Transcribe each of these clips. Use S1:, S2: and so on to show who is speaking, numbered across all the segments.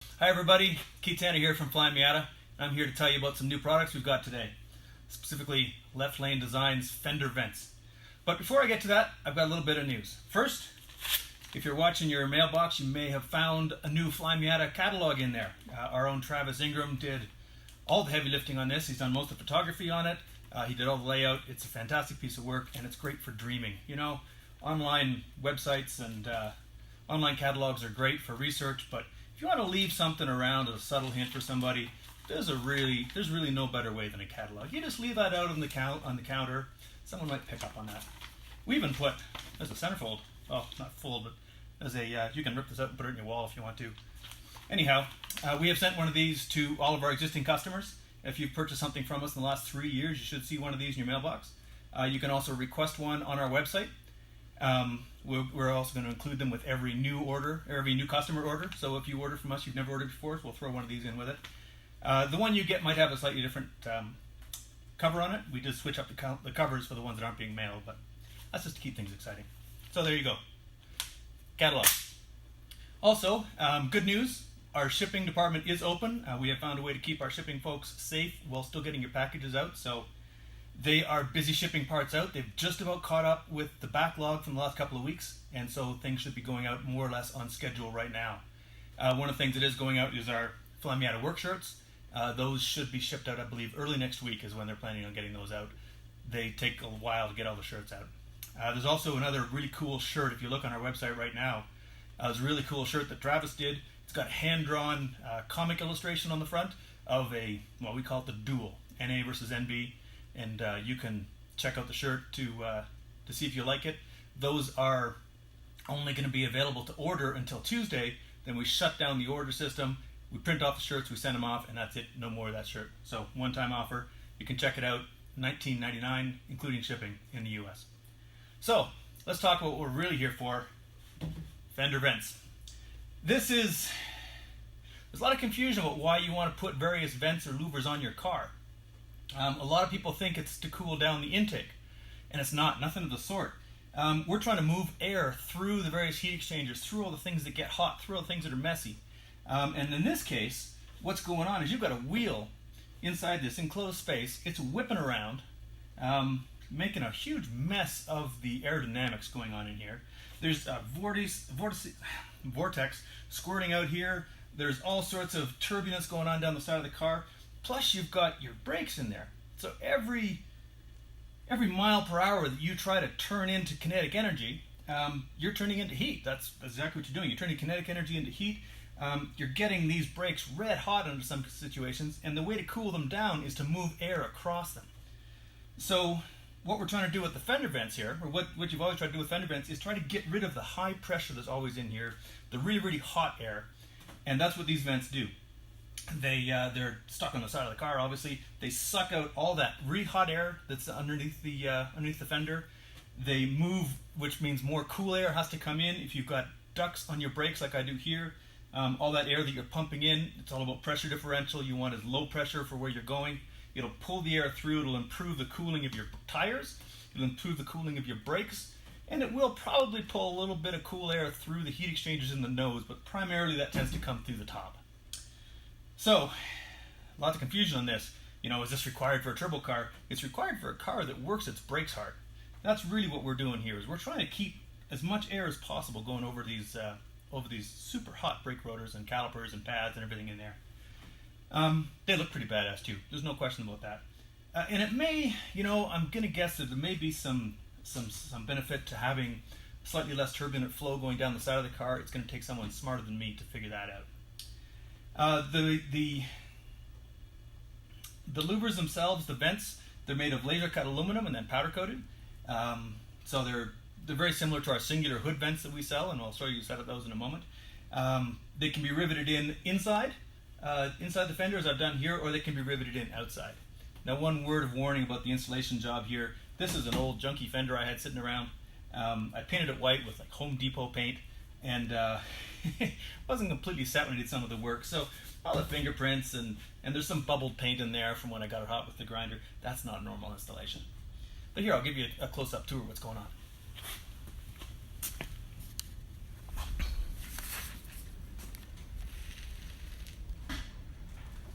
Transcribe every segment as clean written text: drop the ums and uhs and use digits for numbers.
S1: Hi everybody, Keith Tanner here from Flyin Miata. I'm here to tell you about some new products we've got today, specifically Left Lane Design's Fender vents. But before I get to that, I've got a little bit of news. First, if you're watching your mailbox, you may have found a new Flyin Miata catalog in there. Our own Travis Ingram did all the heavy lifting on this. He's done most of the photography on it. He did all the layout. It's a fantastic piece of work, and it's great for dreaming. You know, online websites and online catalogs are great for research, but if you want to leave something around as a subtle hint for somebody, there's really no better way than a catalog. You just leave that out on the counter. Someone might pick up on that. We even put, there's a centerfold. Oh, not full, but there's a you can rip this out and put it in your wall if you want to. Anyhow, we have sent one of these to all of our existing customers. If you've purchased something from us in the last 3 years, you should see one of these in your mailbox. You can also request one on our website. We're also going to include them with every new customer order. So if you order from us, you've never ordered before, so we'll throw one of these in with it. The one you get might have a slightly different cover on it. We just switch up the covers for the ones that aren't being mailed, but that's just to keep things exciting. So there you go. Catalog. Also, good news. Our shipping department is open. We have found a way to keep our shipping folks safe while still getting your packages out. So they are busy shipping parts out. They've just about caught up with the backlog from the last couple of weeks, and so things should be going out more or less on schedule right now. One of the things that is going out is our Flyin Miata work shirts. Those should be shipped out, I believe, early next week is when they're planning on getting those out. They take a while to get all the shirts out. There's also another really cool shirt. If you look on our website right now, there's a really cool shirt that Travis did. It's got hand-drawn comic illustration on the front of we call it the duel, NA versus NB. And you can check out the shirt to see if you like it. Those are only going to be available to order until Tuesday. Then we shut down the order system. We print off the shirts, we send them off, and that's it. No more of that shirt. So one-time offer. You can check it out. $19.99, including shipping in the U.S. So let's talk about what we're really here for. Fender vents. There's a lot of confusion about why you want to put various vents or louvers on your car. A lot of people think it's to cool down the intake, and it's not. Nothing of the sort. We're trying to move air through the various heat exchangers, through all the things that get hot, through all the things that are messy. And in this case, what's going on is you've got a wheel inside this enclosed space. It's whipping around, making a huge mess of the aerodynamics going on in here. There's a vortex squirting out here. There's all sorts of turbulence going on down the side of the car. Plus, you've got your brakes in there. So every mile per hour that you try to turn into kinetic energy, you're turning into heat. That's exactly what you're doing. You're turning kinetic energy into heat. You're getting these brakes red hot under some situations, and the way to cool them down is to move air across them. So what we're trying to do with the fender vents here, or what you've always tried to do with fender vents, is try to get rid of the high pressure that's always in here, the really, really hot air, and that's what these vents do. They're stuck on the side of the car. Obviously, they suck out all that really hot air that's underneath the fender. They move, which means more cool air has to come in. If you've got ducts on your brakes, like I do here, all that air that you're pumping in, it's all about pressure differential. You want as low pressure for where you're going. It'll pull the air through. It'll improve the cooling of your tires. It'll improve the cooling of your brakes, and it will probably pull a little bit of cool air through the heat exchangers in the nose, but primarily that tends to come through the top. So, lots of confusion on this. You know, is this required for a turbo car? It's required for a car that works its brakes hard. That's really what we're doing here. Is we're trying to keep as much air as possible going over these super hot brake rotors and calipers and pads and everything in there. They look pretty badass too. There's no question about that. And it may, I'm gonna guess that there may be some benefit to having slightly less turbulent flow going down the side of the car. It's gonna take someone smarter than me to figure that out. The louvers themselves, the vents, they're made of laser cut aluminum and then powder coated. So they're very similar to our singular hood vents that we sell, and I'll show you a set of those in a moment. They can be riveted inside the fender, as I've done here, or they can be riveted in outside. Now, one word of warning about the installation job here. This is an old junky fender I had sitting around. I painted it white with like Home Depot paint, and it wasn't completely set when I did some of the work. So all the fingerprints and there's some bubbled paint in there from when I got it hot with the grinder. That's not a normal installation. But here, I'll give you a close-up tour of what's going on.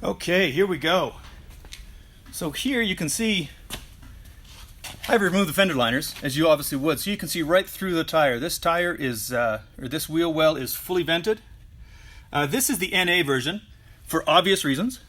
S1: Okay, here we go. So here you can see I've removed the fender liners, as you obviously would, so you can see right through the tire. This tire is, or this wheel well is fully vented. This is the NA version for obvious reasons,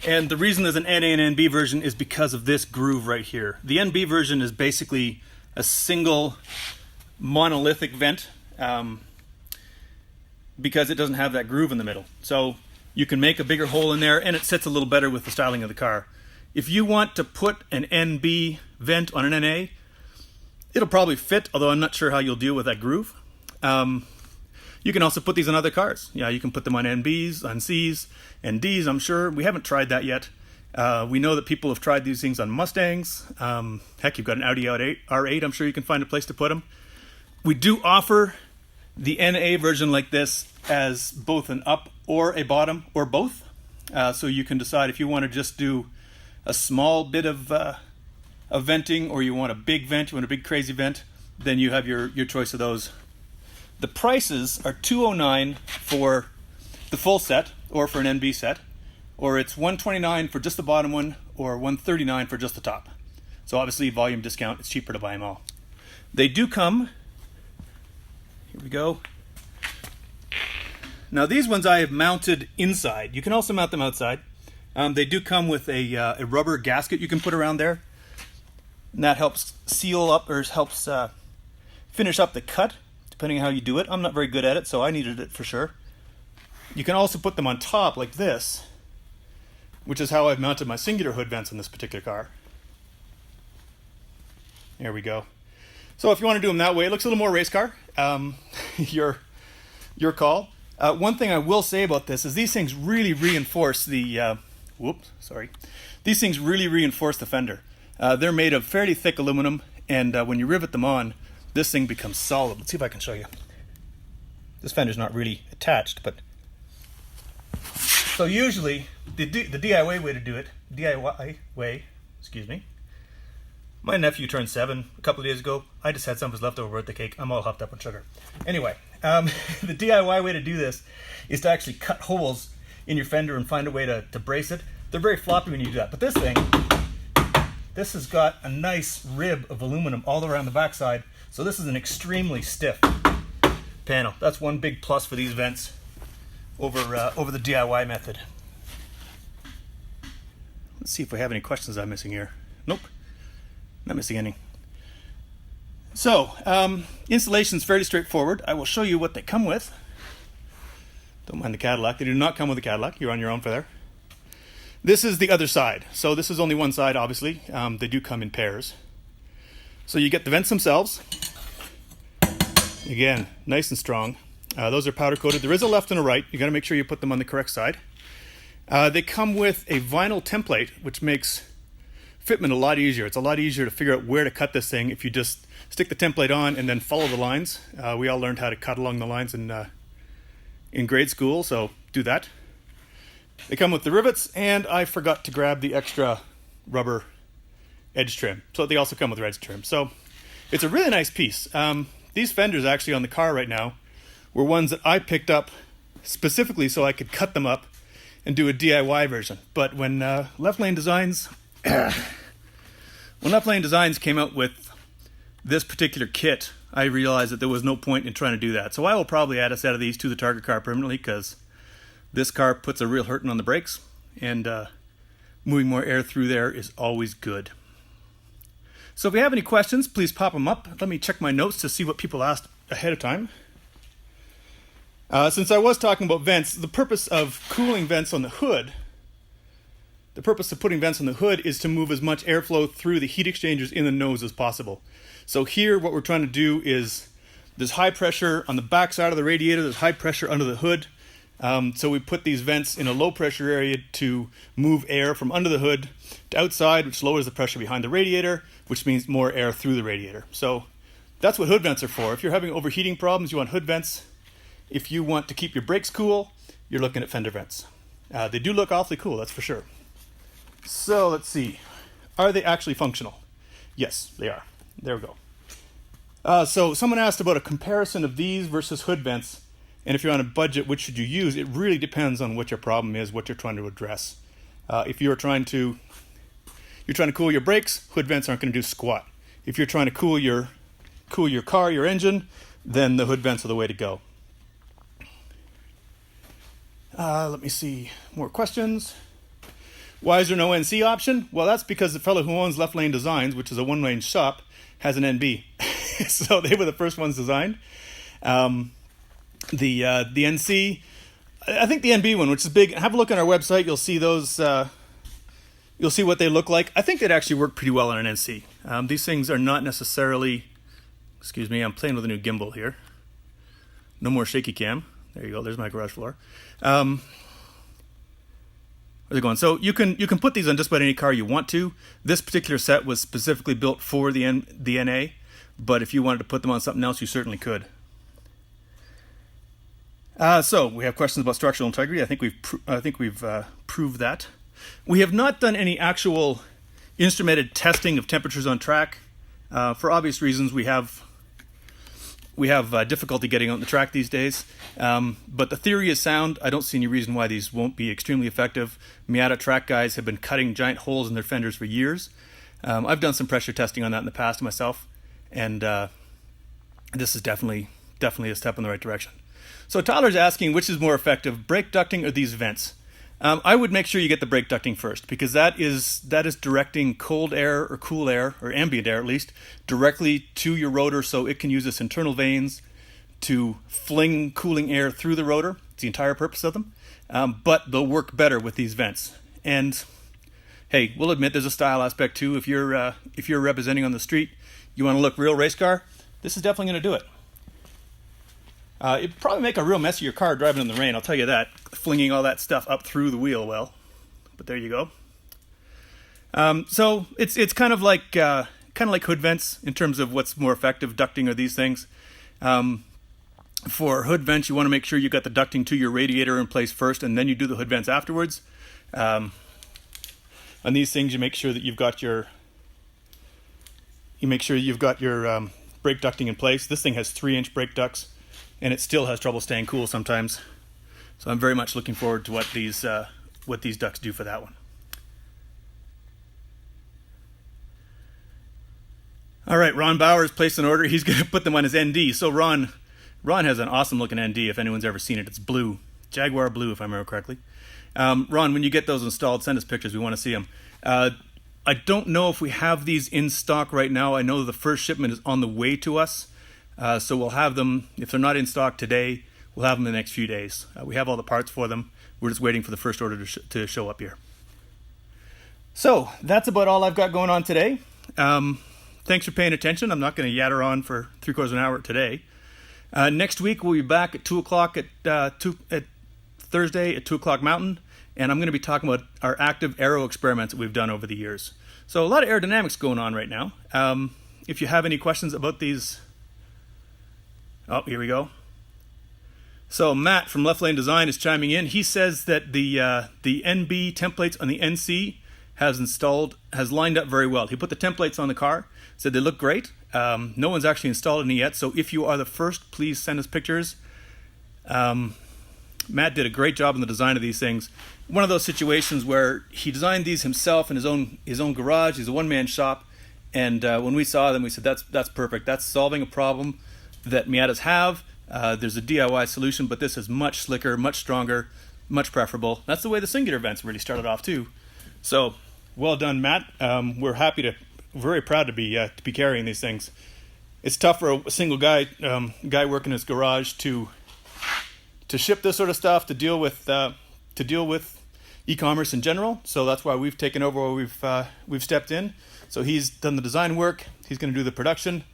S1: and the reason there's an NA and NB version is because of this groove right here. The NB version is basically a single monolithic vent because it doesn't have that groove in the middle. So you can make a bigger hole in there and it sits a little better with the styling of the car. If you want to put an NB vent on an NA, it'll probably fit, although I'm not sure how you'll deal with that groove. You can also put these on other cars. Yeah, you can put them on NBs, on Cs, and Ds, I'm sure. We haven't tried that yet. We know that people have tried these things on Mustangs. Heck, you've got an Audi R8, I'm sure you can find a place to put them. We do offer the NA version like this as both an up or a bottom, or both. So you can decide if you want to just do a small bit of venting, or you want a big vent, you want a big crazy vent, then you have your choice of those. The prices are $209 for the full set, or for an NB set, or it's $129 for just the bottom one, or $139 for just the top. So obviously volume discount, it's cheaper to buy them all. They do come, here we go. Now these ones I have mounted inside. You can also mount them outside. They do come with a rubber gasket you can put around there. And that helps seal up, or helps finish up the cut, depending on how you do it. I'm not very good at it, so I needed it for sure. You can also put them on top like this, which is how I've mounted my singular hood vents on this particular car. There we go. So if you want to do them that way, it looks a little more race car. Your call. One thing I will say about this is these things really reinforce the These things really reinforce the fender. They're made of fairly thick aluminum, and when you rivet them on, this thing becomes solid. Let's see if I can show you. This fender's not really attached, but so usually the DIY way to do it, excuse me. My nephew turned 7 a couple of days ago. I just had some of his leftover birthday cake. I'm all hopped up on sugar. Anyway, the DIY way to do this is to actually cut holes in your fender and find a way to brace it. They're very floppy when you do that, but this thing, this has got a nice rib of aluminum all around the backside, so this is an extremely stiff panel. That's one big plus for these vents over the DIY method. Let's see if we have any questions I'm missing here. Nope. Not missing any. So, installation is fairly straightforward. I will show you what they come with. Don't mind the Cadillac. They do not come with a Cadillac. You're on your own for there. This is the other side. So this is only one side, obviously. They do come in pairs. So you get the vents themselves. Again, nice and strong. Those are powder coated. There is a left and a right. You got to make sure you put them on the correct side. They come with a vinyl template, which makes fitment a lot easier. It's a lot easier to figure out where to cut this thing if you just stick the template on and then follow the lines. We all learned how to cut along the lines in grade school, so do that. They come with the rivets, and I forgot to grab the extra rubber edge trim. So they also come with edge trim. So it's a really nice piece. These fenders actually on the car right now were ones that I picked up specifically so I could cut them up and do a DIY version. But when Left Lane Designs came out with this particular kit, I realized that there was no point in trying to do that. So I will probably add a set of these to the target car permanently, because this car puts a real hurting on the brakes, and moving more air through there is always good. So if you have any questions, please pop them up. Let me check my notes to see what people asked ahead of time. Since I was talking about vents, the purpose of cooling vents on the hood, the purpose of putting vents on the hood is to move as much airflow through the heat exchangers in the nose as possible. So here what we're trying to do is, there's high pressure on the back side of the radiator, there's high pressure under the hood. So we put these vents in a low pressure area to move air from under the hood to outside, which lowers the pressure behind the radiator, which means more air through the radiator. So that's what hood vents are for. If you're having overheating problems, you want hood vents. If you want to keep your brakes cool, you're looking at fender vents. They do look awfully cool, that's for sure. So let's see. Are they actually functional? Yes, they are. There we go. So someone asked about a comparison of these versus hood vents. And if you're on a budget, which should you use? It really depends on what your problem is, what you're trying to address. If you're trying to cool your brakes, hood vents aren't going to do squat. If you're trying to cool your car, your engine, then the hood vents are the way to go. Let me see more questions. Why is there no NC option? Well, that's because the fellow who owns Left Lane Designs, which is a one-lane shop, has an NB. So they were the first ones designed. The NC, I think the NB one, which is big. Have a look on our website. You'll see those. You'll see what they look like. I think they'd actually work pretty well on an NC. These things are not necessarily. Excuse me, I'm playing with a new gimbal here. No more shaky cam. There you go. There's my garage floor. Where's it going? So you can put these on just about any car you want to. This particular set was specifically built for the NA, but if you wanted to put them on something else, you certainly could. So we have questions about structural integrity. I think we've proved that. We have not done any actual instrumented testing of temperatures on track. For obvious reasons, we have difficulty getting on the track these days. But the theory is sound. I don't see any reason why these won't be extremely effective. Miata track guys have been cutting giant holes in their fenders for years. I've done some pressure testing on that in the past myself, and this is definitely a step in the right direction. So Tyler's asking, which is more effective, brake ducting or these vents? I would make sure you get the brake ducting first, because that is directing cold air or cool air, or ambient air at least, directly to your rotor, so it can use its internal vanes to fling cooling air through the rotor. It's the entire purpose of them. But they'll work better with these vents. And hey, we'll admit there's a style aspect too. If you're representing on the street, you want to look real race car, this is definitely going to do it. It'd probably make a real mess of your car driving in the rain, I'll tell you that, flinging all that stuff up through the wheel well. But there you go. So it's kind of like hood vents in terms of what's more effective, ducting or these things. For hood vents, you want to make sure you got the ducting to your radiator in place first, and then you do the hood vents afterwards. On these things, you make sure that you've got your brake ducting in place. This thing has 3-inch brake ducts, and it still has trouble staying cool sometimes. So I'm very much looking forward to what these ducts do for that one. All right, Ron Bowers placed an order. He's going to put them on his ND. So Ron has an awesome looking ND if anyone's ever seen it. It's blue, Jaguar blue if I remember correctly. Ron, when you get those installed, send us pictures. We want to see them. I don't know if we have these in stock right now. I know the first shipment is on the way to us. So we'll have them, if they're not in stock today, we'll have them in the next few days. We have all the parts for them. We're just waiting for the first order to show up here. So that's about all I've got going on today. Thanks for paying attention. I'm not going to yatter on for 3/4 of an hour today. Next week we'll be back at 2 o'clock at Thursday at 2 o'clock Mountain, and I'm going to be talking about our active aero experiments that we've done over the years. So a lot of aerodynamics going on right now. If you have any questions about these... Oh, here we go. So Matt from Left Lane Design is chiming in. He says that the NB templates on the NC has lined up very well. He put the templates on the car, said they look great. No one's actually installed any yet, so if you are the first, please send us pictures. Matt did a great job in the design of these things. One of those situations where he designed these himself in his own garage. He's a one-man shop, and when we saw them, we said that's perfect. That's solving a problem that Miatas have. There's a DIY solution, but this is much slicker, much stronger, much preferable. That's the way the Singular vents really started off too. So well done, Matt. We're very proud to be carrying these things. It's tough for a single guy working in his garage to ship this sort of stuff, to deal with e-commerce in general. So that's why we've taken over where we've stepped in. So he's done the design work. He's going to do the production,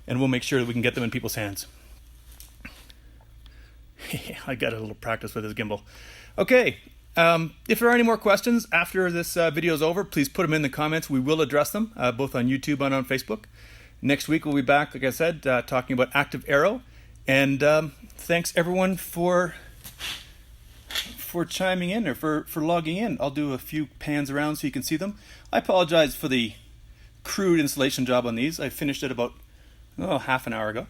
S1: and we'll make sure that we can get them in people's hands. I got a little practice with this gimbal. Okay, if there are any more questions after this video is over, please put them in the comments. We will address them, both on YouTube and on Facebook. Next week we'll be back, like I said, talking about active aero. And thanks everyone for chiming in or for logging in. I'll do a few pans around so you can see them. I apologize for the crude installation job on these. I finished it about half an hour ago.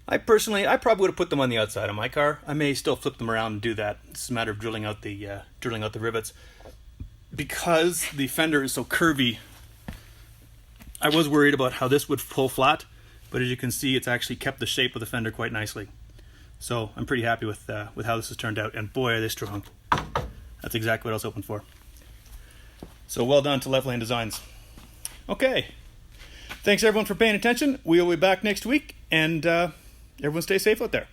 S1: I probably would have put them on the outside of my car. I may still flip them around and do that. It's a matter of drilling out the rivets. Because the fender is so curvy, I was worried about how this would pull flat, but as you can see, it's actually kept the shape of the fender quite nicely. So I'm pretty happy with how this has turned out, and boy are they strong. That's exactly what I was hoping for. So well done to Left Lane Designs. Okay, thanks everyone for paying attention. We will be back next week, and everyone stay safe out there.